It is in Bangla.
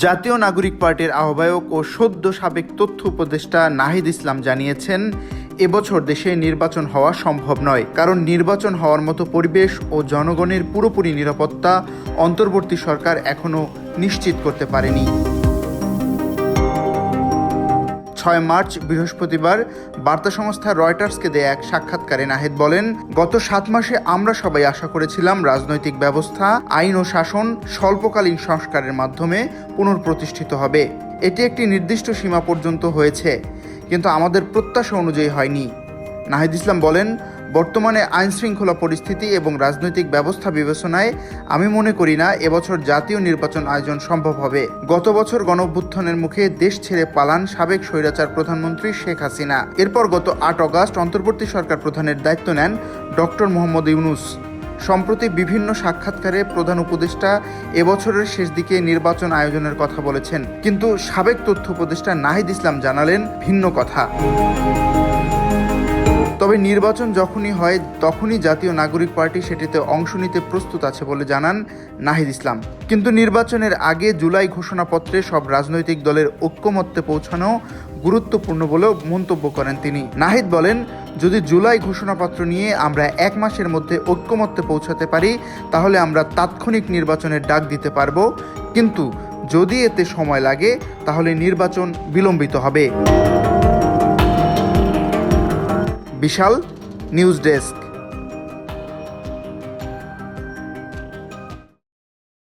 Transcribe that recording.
জাতীয় নাগরিক পার্টির আহ্বায়ক ও সদ্য সাবেক তথ্য উপদেষ্টা নাহিদ ইসলাম জানিয়েছেন, এবছর দেশে নির্বাচন হওয়া সম্ভব নয়, কারণ নির্বাচন হওয়ার মতো পরিবেশ ও জনগণের পুরোপুরি নিরাপত্তা অন্তর্বর্তী সরকার এখনও নিশ্চিত করতে পারেনি। 6 মার্চ বৃহস্পতিবার বার্তা সংস্থা রয়টার্সকে দেয়া এক সাক্ষাৎকারে নাহিদ বলেন, গত 7 মাসে আমরা সবাই আশা করেছিলাম রাজনৈতিক ব্যবস্থা, আইন ও শাসন স্বল্পকালীন সংস্কারের মাধ্যমে পুনঃপ্রতিষ্ঠিত হবে। এটি একটি নির্দিষ্ট সীমা পর্যন্ত হয়েছে, কিন্তু আমাদের প্রত্যাশা অনুযায়ী হয়নি। নাহিদ ইসলাম বলেন, বর্তমানে আইনশৃঙ্খলা পরিস্থিতি এবং রাজনৈতিক ব্যবস্থা বিবেচনায় আমি মনে করি না এবছর জাতীয় নির্বাচন আয়োজন সম্ভব হবে। গত বছর গণঅভ্যুত্থানের মুখে দেশ ছেড়ে পালান সাবেক স্বৈরাচার প্রধানমন্ত্রী শেখ হাসিনা। এরপর গত 8 আগস্ট অন্তর্বর্তী সরকার প্রধানের দায়িত্ব নেন ডক্টর মোহাম্মদ ইউনূস। সম্প্রতি বিভিন্ন সাক্ষাৎকারে প্রধান উপদেষ্টা এবছরের শেষ দিকে নির্বাচন আয়োজনের কথা বলেছেন, কিন্তু সাবেক তথ্য উপদেষ্টা নাহিদ ইসলাম জানালেন ভিন্ন কথা। তবে নির্বাচন যখনই হয় তখনই জাতীয় নাগরিক পার্টি সেটিতে অংশ নিতে প্রস্তুত আছে বলে জানান নাহিদ ইসলাম। কিন্তু নির্বাচনের আগে জুলাই ঘোষণাপত্রে সব রাজনৈতিক দলের ঐক্যমত্যে পৌঁছানো গুরুত্বপূর্ণ বলেও মন্তব্য করেন তিনি। নাহিদ বলেন, যদি জুলাই ঘোষণাপত্র নিয়ে আমরা 1 মাসের মধ্যে ঐক্যমত্যে পৌঁছাতে পারি তাহলে আমরা তাৎক্ষণিক নির্বাচনের ডাক দিতে পারব, কিন্তু যদি এতে সময় লাগে তাহলে নির্বাচন বিলম্বিত হবে। বিশাল নিউজ ডেস্ক।